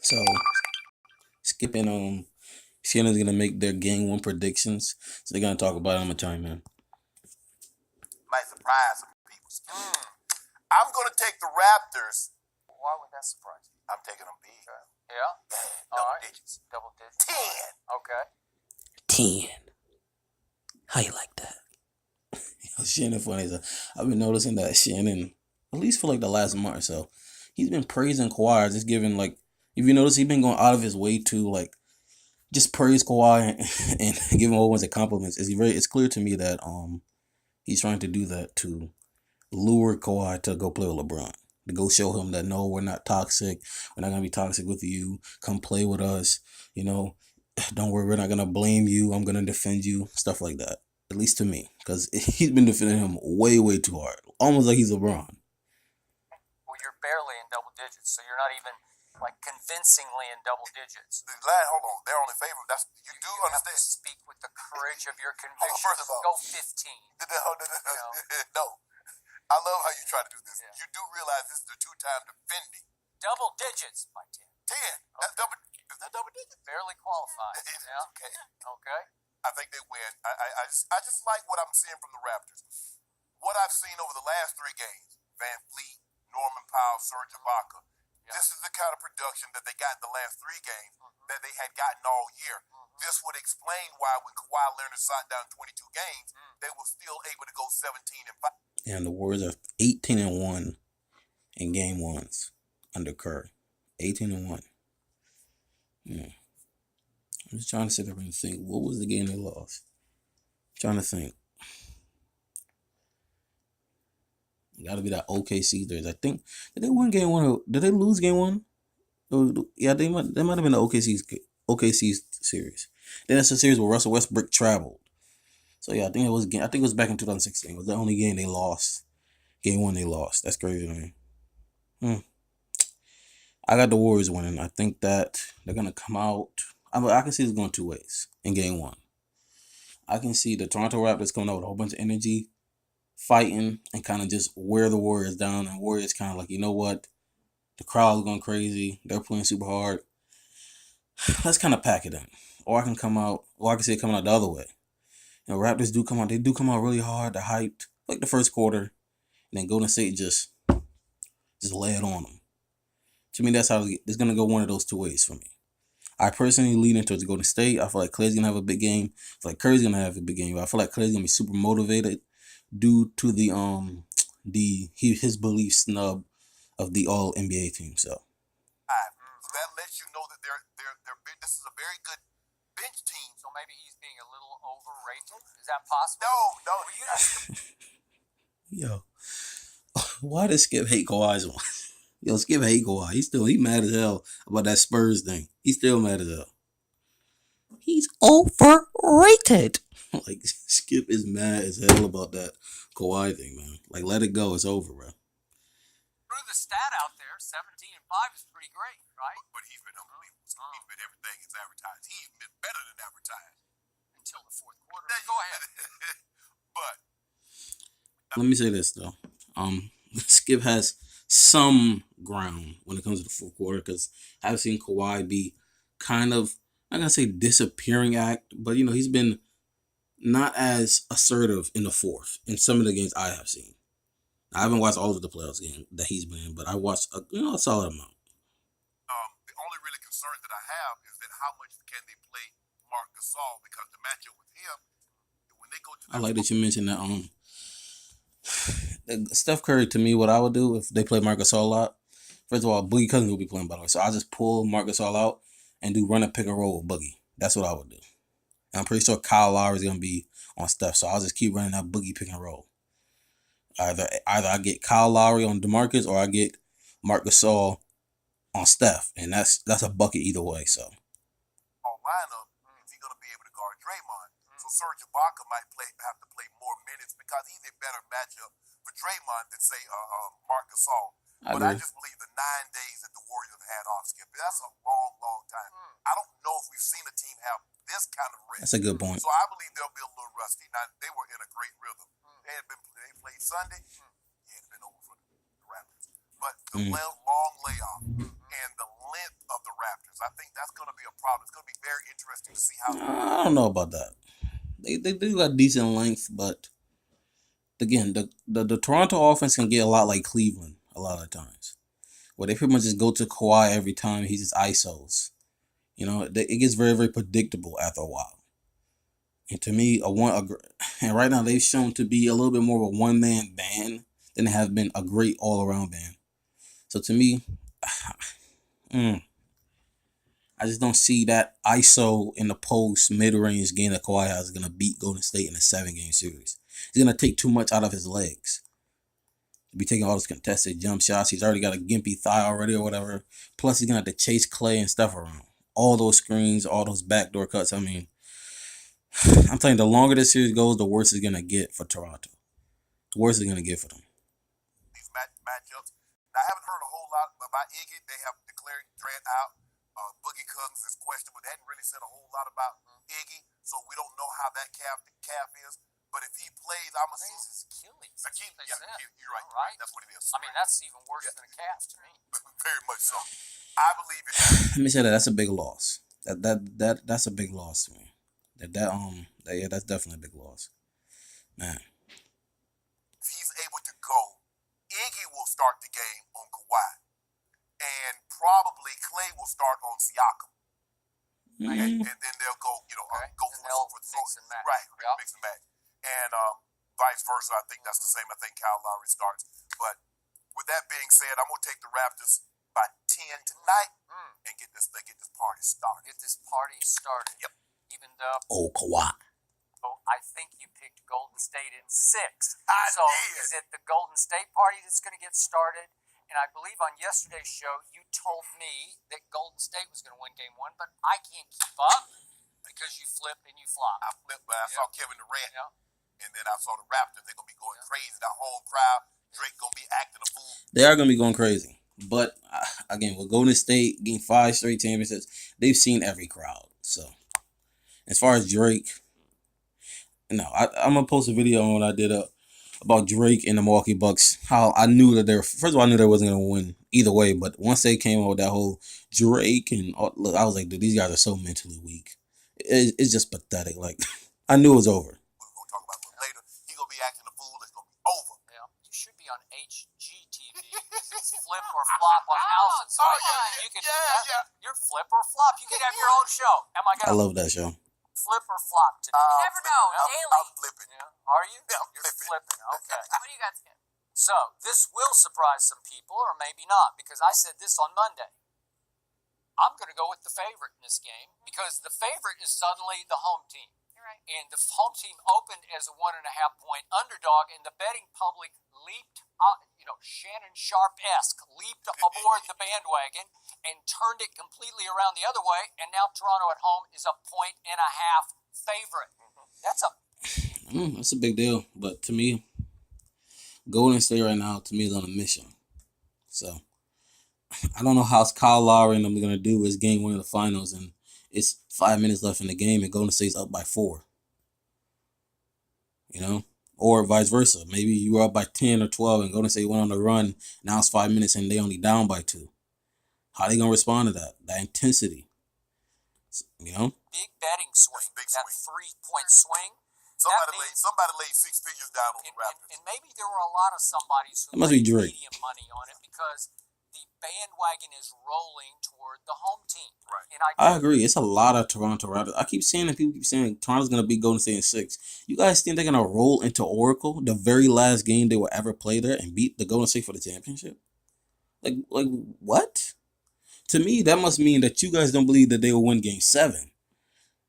So skipping Shannon's gonna make their game one predictions. So they're gonna talk about it. I'm gonna chime in. Might surprise some people. I'm gonna take the Raptors. Why would that surprise you? I'm taking them big. Yeah. Double digits. Double digits. 10. Okay. 10. How you like that? Shannon funny. I've been noticing that Shannon, at least for like the last month or so, he's been praising Kawhi. Just giving like, if you notice, he's been going out of his way to like just praise Kawhi and give him a whole bunch of compliments. It's clear to me that he's trying to do that to lure Kawhi to go play with LeBron. To go show him that no, we're not toxic. We're not gonna be toxic with you. Come play with us. You know, don't worry, we're not gonna blame you. I'm gonna defend you. Stuff like that. At least to me, because he's been defending him way, way too hard, almost like he's LeBron. Well, you're barely in double digits, so you're not even like convincingly in double digits. Hold on, they're only favorite. You do You have understand. to speak with the courage of your conviction. First of all, Go 15. No. I love how you try to do this. Yeah. You do realize this is the two-time defending. Double digits by 10. 10. That's double. Is that double digits? Barely qualified. Yeah. Okay. Okay. I think they win. I just like what I'm seeing from the Raptors. What I've seen over the last 3 games, Van Fleet, Norman Powell, Serge Ibaka, this is the kind of production that they got in the last 3 games that they had gotten all year. This would explain why when Kawhi Leonard signed down 22 games, they were still able to go 17-5. And the Warriors are 18-1 in game ones under Curry. 18-1. Yeah. I'm just trying to sit there and think, what was the game they lost? I'm trying to think. It got to be that OKC series. I think, did they win game one? Did they lose game one? Yeah, they might have been the OKC series. Then that's a series where Russell Westbrook traveled. So yeah, I think it was back in 2016. It was the only game they lost. Game one they lost. That's crazy, man. I got the Warriors winning. I think that they're gonna come out. I can see it's going 2 ways in game one. I can see the Toronto Raptors coming out with a whole bunch of energy, fighting, and kind of just wear the Warriors down. And Warriors kind of like, you know what? The crowd's going crazy. They're playing super hard. Let's kind of pack it in. Or I can see it coming out the other way. You know, Raptors do come out. They do come out really hard. They're hyped, like the first quarter, and then Golden State just lay it on them. To me, that's how it's gonna go one of those 2 ways for me. I personally lean into Golden State. I feel like Clay's gonna have a big game. I feel like Curry's gonna have a big game. I feel like Clay's gonna be super motivated due to his belief snub of the All NBA team. So that lets you know that they're big. This is a very good bench team. So maybe he's being a little overrated. Is that possible? No. Yo, why does Skip hate Kawhi's one? Yo, Skip hate Kawhi. He mad as hell about that Spurs thing. He's still mad as hell. He's overrated. Like, Skip is mad as hell about that Kawhi thing, man. Like, let it go. It's over, bro. Threw the stat out there. 17-5 is pretty great, right? But he's been unbelievable. He's been everything is advertised. He's been better than advertised. Until the fourth quarter. Go ahead. But let me say this, though. Skip has some ground when it comes to the fourth quarter, because I've seen Kawhi be kind of, I'm not gonna say disappearing act, but he's been not as assertive in the fourth in some of the games I have seen. I haven't watched all of the playoffs game that he's been in, but I watched a solid amount. The only really concern that I have is that how much can they play Marc Gasol, because the matchup with him, when they go to I like that you mentioned that. Steph Curry, to me, what I would do if they play Marc Gasol a lot, first of all, Boogie Cousins will be playing, by the way. So I'll just pull Marc Gasol out and do run a pick and roll with Boogie. That's what I would do. And I'm pretty sure Kyle Lowry is going to be on Steph, so I'll just keep running that Boogie pick and roll. Either I get Kyle Lowry on DeMarcus or I get Marc Gasol on Steph, and that's a bucket either way. So lineup, is he going to be able to guard Draymond? So Serge Ibaka might have to play more minutes because he's a better matchup for Draymond than say Marc Gasol. But I just believe the 9 days that the Warriors have had off, Skip, that's a long, long time. I don't know if we've seen a team have this kind of rest. That's a good point. So I believe they'll be a little rusty. Now, they were in a great rhythm. They played Sunday. It had been over for the Raptors. But the long layoff and the length of the Raptors, interesting to see how. I don't know about that. They do got decent length, but again, the Toronto offense can get a lot like Cleveland a lot of times, where they pretty much just go to Kawhi every time he just ISOs. You know, it gets very, very predictable after a while. And to me, and right now they've shown to be a little bit more of a one-man band than they have been a great all-around band. So to me, I just don't see that ISO in the post mid-range game that Kawhi has is going to beat Golden State in a 7-game series. He's going to take too much out of his legs. He'll be taking all those contested jump shots. He's already got a gimpy thigh already or whatever. Plus, he's going to have to chase Clay and stuff around. All those screens, all those backdoor cuts. I mean, I'm telling you, the longer this series goes, the worse it's going to get for Toronto. The worse it's going to get for them. These matchups. Now, I haven't heard a whole lot about Iggy. They have declared Grant out. Boogie Cousins is questionable. They hadn't really said a whole lot about Iggy, so we don't know how that calf is. But if he plays, I'm assuming it's Achilles. You're right. Right? That's what it is. I mean, that's even worse than a calf to me. Very much so. I believe it. Let me say that that's a big loss. That's a big loss to me. That's definitely a big loss, man. If he's able to go, Iggy will start the game on Kawhi, and probably Clay will start on Siakam, and then they'll go, go for the mix and match. Right, Yep. mix and match, and vice versa. I think that's the same. I think Kyle Lowry starts. But with that being said, I'm gonna take the Raptors by 10 tonight and get this party started. Get this party started. Yep. Even though Kawhi. I think you picked Golden State in 6. I So did. is it the Golden State party that's going to get started? And I believe on yesterday's show you told me that Golden State was going to win Game 1, but I can't keep up because you flipped and you flopped. I flipped, but I saw Kevin Durant, Yeah. and then I saw the Raptors. They're gonna be going crazy. The whole crowd. Drake gonna be acting a fool. They are going to be going crazy. But, again, with Golden State getting 5 straight championships, they've seen every crowd. So, as far as Drake, no, I'm going to post a video on what I did about Drake and the Milwaukee Bucks. How I knew that first of all, I knew they wasn't going to win either way. But once they came out with that whole Drake look, I was like, dude, these guys are so mentally weak. It's just pathetic. Like, I knew it was over. We're gonna talk about it later. He gonna be acting a fool. It's gonna be over. Yeah. You should be on HGTV. It's flip or flop on Allison. So you can you're flip or flop. You can have your own show. Am I I gonna love that show. flip or flop today? You never know. Daily. I'm flipping. Yeah. Are you? Yeah, I'm You're flipping. flipping. Okay. What do you got, Skip? So this will surprise some people, or maybe not, because I said this on Monday. I'm going to go with the favorite in this game because the favorite is suddenly the home team. You're right. And the home team opened as a 1.5 point underdog, and the betting public leaped, Shannon Sharp-esque, leaped aboard the bandwagon and turned it completely around the other way. And now Toronto at home is a 1.5 favorite. That's a big deal. But to me, Golden State right now, to me, is on a mission. So, I don't know how Kyle Lowry and them are going to do is Game 1 of the finals, and it's 5 minutes left in the game, and Golden State's up by 4. Or vice versa. Maybe you were up by 10 or 12, and Golden State went on the run. Now it's 5 minutes, and they only down by 2. How they going to respond to that? That intensity. Big betting swing. Big that swing. 3-point swing. Somebody laid 6 figures down on the Raptors. And maybe there were a lot of somebodies who It must be laid Drake. medium money on it because the bandwagon is rolling toward the home team. Right. And I agree. It's a lot of Toronto Raptors. I keep saying that people keep saying Toronto's going to beat Golden State in 6. You guys think they're going to roll into Oracle, the very last game they will ever play there, and beat the Golden State for the championship? Like what? To me, that must mean that you guys don't believe that they will win Game 7.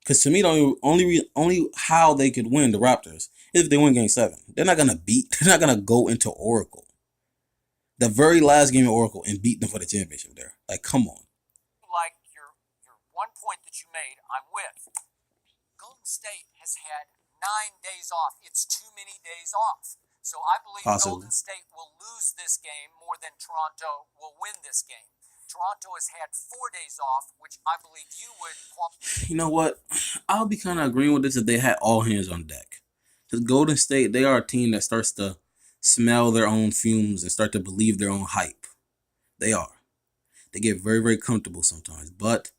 Because to me, the only how they could win the Raptors is if they win Game 7. They're not going to go into Oracle, the very last game of Oracle, and beat them for the championship there. Like, come on. like your 1 point that you made, I'm with. Golden State has had 9 days off. It's too many days off. So I believe Possibly. Golden State will lose this game more than Toronto will win this game. Toronto has had 4 days off, which I believe you would. You know what? I'll be kind of agreeing with this if they had all hands on deck. Because Golden State, they are a team that starts to smell their own fumes and start to believe their own hype. They are. They get very, very comfortable sometimes. But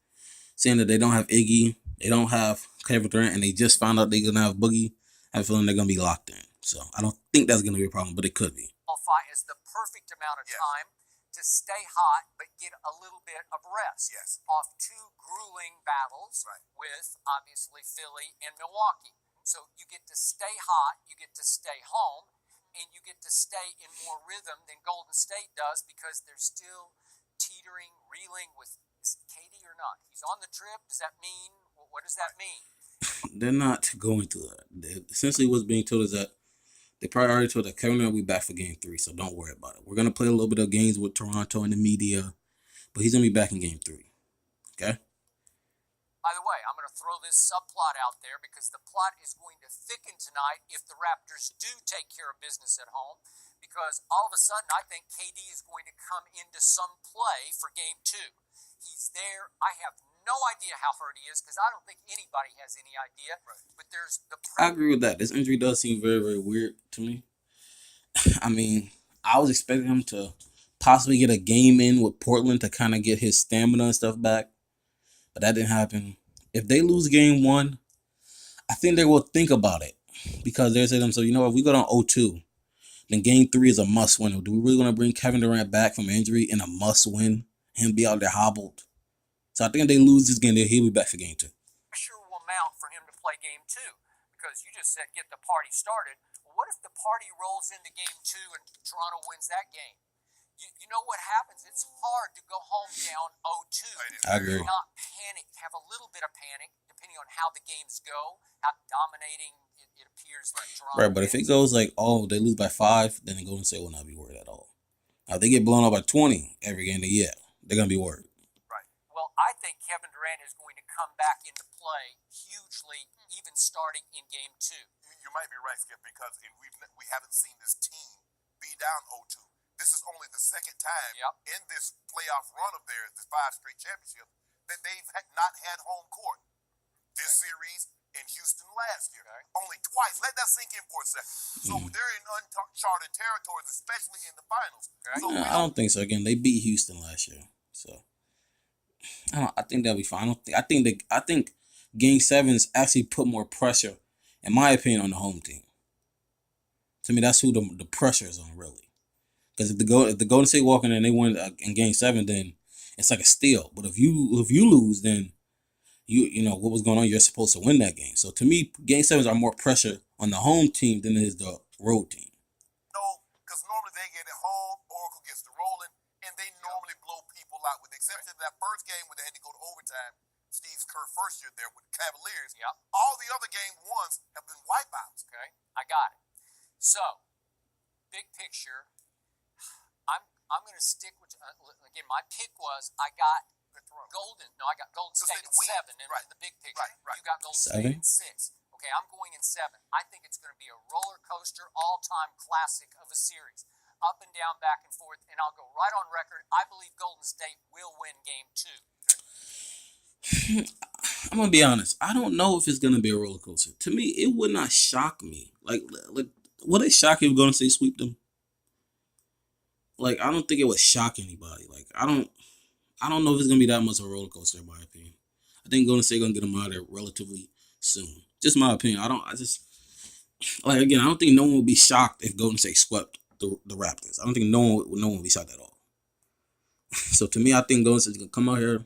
saying that they don't have Iggy, They don't have Kevin Durant, and they just found out they're gonna have Boogie. I have a feeling they're gonna be locked in. So I don't think that's gonna be a problem, but it could be. Qualify as the perfect amount of time to stay hot but get a little bit of rest off two grueling battles with obviously Philly and Milwaukee. So you get to stay hot, you get to stay home, and you get to stay in more rhythm than Golden State does because they're still teetering, reeling with is KD or not. He's on the trip. Does that mean, what does that mean? They're not going to that. Essentially, what's being told is that they probably already told that Kevin Durant will be back for Game 3, so don't worry about it. We're going to play a little bit of games with Toronto and the media, but he's going to be back in Game 3. Okay? By the way, I'm going to throw this subplot out there because the plot is going to thicken tonight if the Raptors do take care of business at home, because all of a sudden I think KD is going to come into some play for Game 2. He's there. I have no idea how hurt he is because I don't think anybody has any idea. But there's the I agree with that. This injury does seem very, very weird to me. I mean, I was expecting him to possibly get a game in with Portland to kind of get his stamina and stuff back, but that didn't happen. If they lose Game 1, I think they will think about it because they're saying themselves, you know, if we go down 0-2, then Game 3 is a must-win. Do we really want to bring Kevin Durant back from injury in a must-win? Him be out there hobbled. So I think if they lose this game, he'll be back for Game 2. Pressure will mount for him to play Game 2 because you just said get the party started. Well, what if the party rolls into Game 2 and Toronto wins that game? You know what happens? It's hard to go home down 0-2. I agree. Not panic. Have a little bit of panic depending on how the games go, how dominating it appears that Toronto Right, but if it goes like, oh, they lose by 5, then the Golden State will not be worried at all. Now, if they get blown out by 20 every game, then yeah, they're going to be worried. Well, I think Kevin Durant is going to come back into play hugely, even starting in Game 2. You might be right, Skip, because we haven't seen this team be down 0-2. This is only the second time in this playoff run of theirs, this 5 straight championship, that they've not had home court. This series in Houston last year. Only twice. Let that sink in for a second. So they're in uncharted territories, especially in the finals. So I don't think so. Again, they beat Houston last year, so I think they'll be fine. I think Game 7s actually put more pressure, in my opinion, on the home team. To me, that's who the pressure is on, really. Because if the Golden State walk in and they win in Game 7, then it's like a steal. But if you lose, then you know what was going on. You're supposed to win that game. So to me, Game 7s are more pressure on the home team than it is the road team. No, because normally they get it home, Oracle gets the rolling, and they normally blow people out. With the exception of that first game where they had to go to overtime, Steve Kerr first year there with the Cavaliers. All the other Game 1s have been wipeouts. Okay, I got it. So, big picture, I'm going to stick with again. My pick was I got Golden State at 7 in the big picture. You got Golden State at 6. Okay, I'm going in 7. I think it's going to be a roller coaster, all-time classic of a series, up and down, back and forth. And I'll go right on record. I believe Golden State will win Game 2. I'm gonna be honest. I don't know if it's gonna be a roller coaster. To me, it would not shock me. Like would it shock you if Golden State sweep them? Like, I don't think it would shock anybody. Like, I don't know if it's gonna be that much of a roller coaster, in my opinion. I think Golden State gonna get them out of there relatively soon. Just my opinion. I don't think no one would be shocked if Golden State swept the Raptors. I don't think no one would be shocked at all. So to me, I think Golden State's gonna come out here,